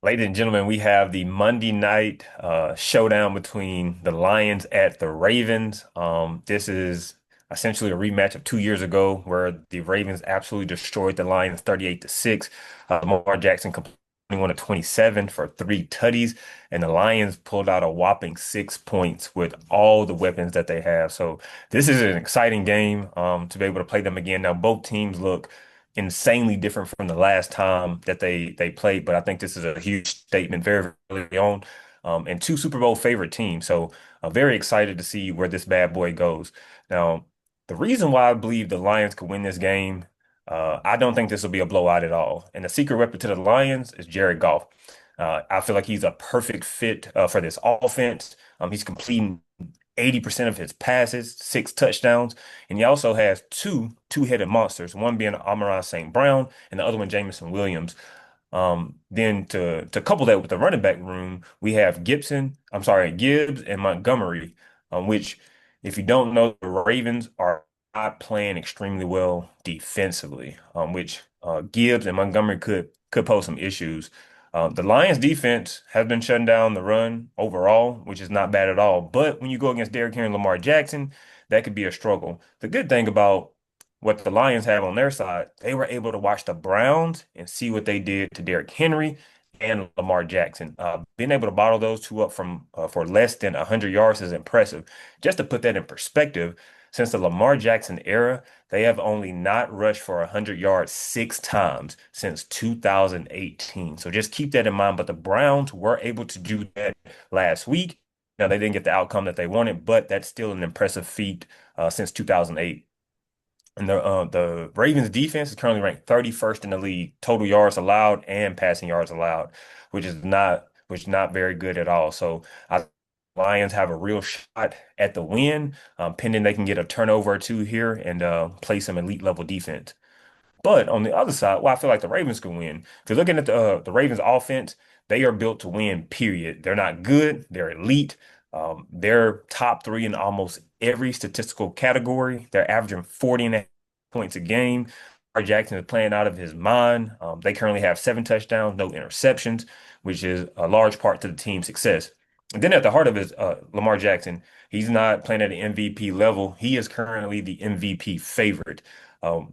Ladies and gentlemen, we have the Monday night showdown between the Lions at the Ravens. This is essentially a rematch of 2 years ago, where the Ravens absolutely destroyed the Lions 38-6. Lamar Jackson completed 21 of 27 for three tutties, and the Lions pulled out a whopping 6 points with all the weapons that they have. So this is an exciting game to be able to play them again. Now, both teams look insanely different from the last time that they played. But I think this is a huge statement very early on, and two Super Bowl favorite teams. So I'm very excited to see where this bad boy goes. Now, the reason why I believe the Lions could win this game, I don't think this will be a blowout at all. And the secret weapon to the Lions is Jared Goff. I feel like he's a perfect fit for this offense. He's completing 80% of his passes, six touchdowns, and he also has two-headed monsters, one being Amon-Ra St. Brown and the other one Jameson Williams. Then to couple that with the running back room, we have Gibbs and Montgomery, which if you don't know, the Ravens are not playing extremely well defensively, which Gibbs and Montgomery could pose some issues. The Lions defense has been shutting down the run overall, which is not bad at all. But when you go against Derrick Henry and Lamar Jackson, that could be a struggle. The good thing about what the Lions have on their side, they were able to watch the Browns and see what they did to Derrick Henry and Lamar Jackson. Being able to bottle those two up from for less than 100 yards is impressive. Just to put that in perspective, since the Lamar Jackson era, they have only not rushed for 100 yards six times since 2018. So just keep that in mind. But the Browns were able to do that last week. Now, they didn't get the outcome that they wanted, but that's still an impressive feat since 2008. And the Ravens defense is currently ranked 31st in the league, total yards allowed and passing yards allowed, which is not very good at all. So I Lions have a real shot at the win, pending they can get a turnover or two here and play some elite level defense. But on the other side, well, I feel like the Ravens can win. If you're looking at the Ravens offense, they are built to win, period. They're not good, they're elite. They're top three in almost every statistical category. They're averaging 40 points a game. Lamar Jackson is playing out of his mind. They currently have seven touchdowns, no interceptions, which is a large part to the team's success. And then at the heart of it, Lamar Jackson, he's not playing at an MVP level. He is currently the MVP favorite.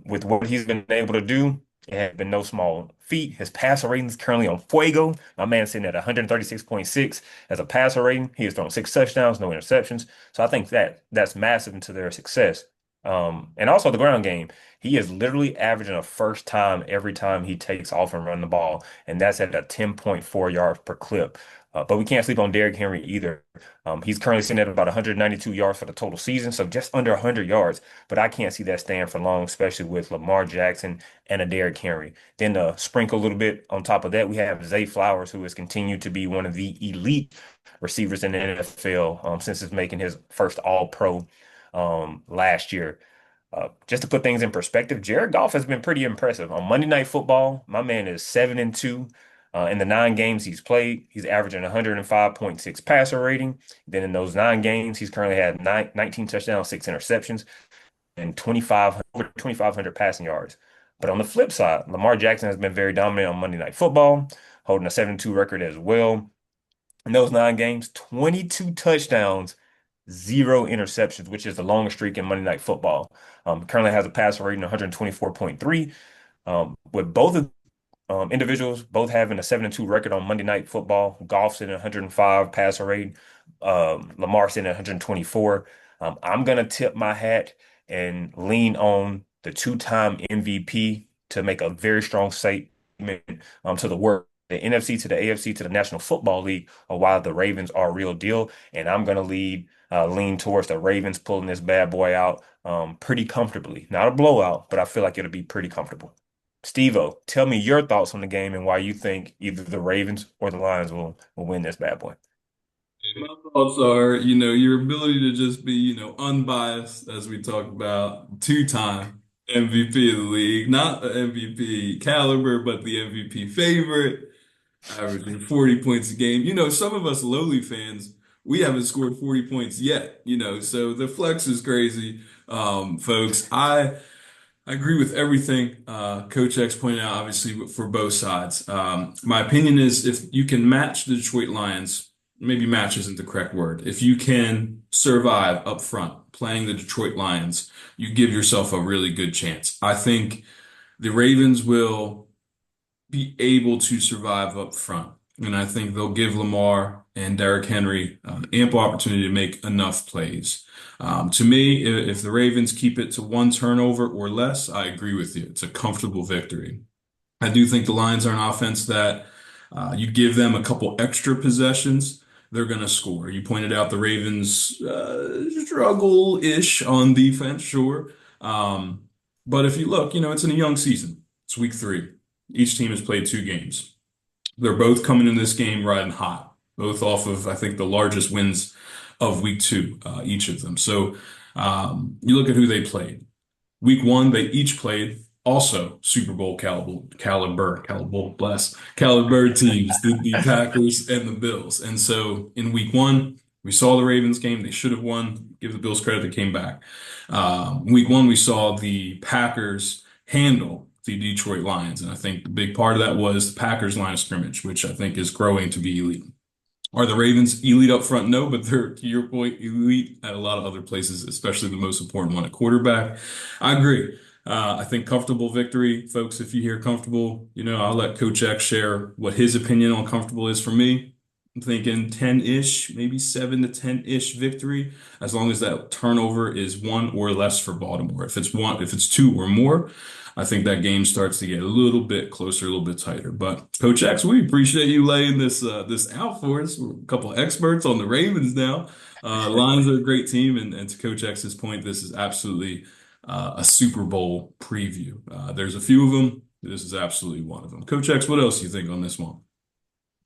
With what he's been able to do, it has been no small feat. His passer rating is currently on fuego. My man's sitting at 136.6 as a passer rating. He has thrown six touchdowns, no interceptions. So I think that's massive into their success. And also the ground game. He is literally averaging a first time every time he takes off and run the ball, and that's at a 10.4 yards per clip. But we can't sleep on Derrick Henry either. He's currently sitting at about 192 yards for the total season, so just under 100 yards. But I can't see that staying for long, especially with Lamar Jackson and a Derrick Henry. Then sprinkle a little bit on top of that, we have Zay Flowers, who has continued to be one of the elite receivers in the NFL since he's making his first All-Pro last year. Just to put things in perspective, Jared Goff has been pretty impressive. On Monday Night Football, my man is 7-2. In the 9 games he's played, he's averaging 105.6 passer rating. Then in those 9 games, he's currently had 19 touchdowns, six interceptions, and 2,500 passing yards. But on the flip side, Lamar Jackson has been very dominant on Monday Night Football, holding a 7-2 record as well. In those 9 games, 22 touchdowns, zero interceptions, which is the longest streak in Monday Night Football. Currently has a passer rating of 124.3. With both of individuals both having a 7-2 record on Monday Night Football, Goff sitting at 105 passer rating, Lamar sitting at 124. I'm gonna tip my hat and lean on the two-time MVP to make a very strong statement to the NFC, to the AFC, to the National Football League, while the Ravens are a real deal. And I'm going to lean towards the Ravens pulling this bad boy out pretty comfortably. Not a blowout, but I feel like it'll be pretty comfortable. Steve-O, tell me your thoughts on the game and why you think either the Ravens or the Lions will win this bad boy. My thoughts are, your ability to just be, unbiased, as we talked about, two-time MVP of the league, not the MVP caliber, but the MVP favorite, averaging 40 points a game. Some of us lowly fans, we haven't scored 40 points yet, so the flex is crazy. Folks, I agree with everything Coach X pointed out, obviously, for both sides. My opinion is if you can match the Detroit Lions, maybe match isn't the correct word. If you can survive up front playing the Detroit Lions, you give yourself a really good chance. I think the Ravens will be able to survive up front. And I think they'll give Lamar and Derrick Henry ample opportunity to make enough plays. To me, if the Ravens keep it to one turnover or less, I agree with you. It's a comfortable victory. I do think the Lions are an offense that you give them a couple extra possessions, they're going to score. You pointed out the Ravens struggle-ish on defense, sure. Um, but if you look, it's in a young season. It's week 3. Each team has played 2 games. They're both coming in this game riding hot, both off of, I think, the largest wins of week 2, each of them. So you look at who they played. Week 1, they each played also Super Bowl caliber teams, the Packers and the Bills. And so in week 1, we saw the Ravens game. They should have won. Give the Bills credit, they came back. Week 1, we saw the Packers handle the Detroit Lions. And I think the big part of that was the Packers line of scrimmage, which I think is growing to be elite. Are the Ravens elite up front? No, but they're, to your point, elite at a lot of other places, especially the most important one at quarterback. I agree. I think comfortable victory, folks. If you hear comfortable, I'll let Coach X share what his opinion on comfortable is for me. I'm thinking 10-ish, maybe 7 to 10-ish victory, as long as that turnover is 1 or less for Baltimore. If it's 2 or more, I think that game starts to get a little bit closer, a little bit tighter. But Coach X, we appreciate you laying this out for us. We're a couple of experts on the Ravens now. Lions are a great team, and to Coach X's point, this is absolutely a Super Bowl preview. There's a few of them. This is absolutely one of them. Coach X, what else do you think on this one?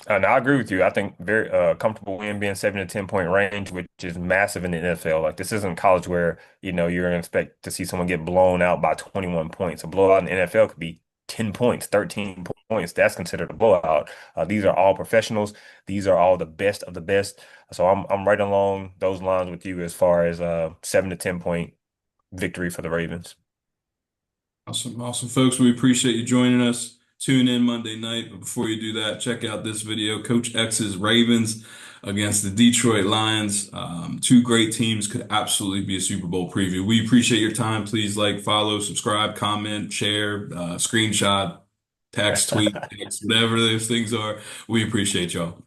And I agree with you. I think very comfortable win being 7 to 10 point range, which is massive in the NFL. Like this isn't college where, you're gonna expect to see someone get blown out by 21 points. A blowout in the NFL could be 10 points, 13 points. That's considered a blowout. These are all professionals. These are all the best of the best. So I'm right along those lines with you as far as 7 to 10 point victory for the Ravens. Awesome, awesome, folks. We appreciate you joining us. Tune in Monday night. But before you do that, check out this video. Coach X's Ravens against the Detroit Lions. Two great teams, could absolutely be a Super Bowl preview. We appreciate your time. Please like, follow, subscribe, comment, share, screenshot, text, tweet, text, whatever those things are. We appreciate y'all.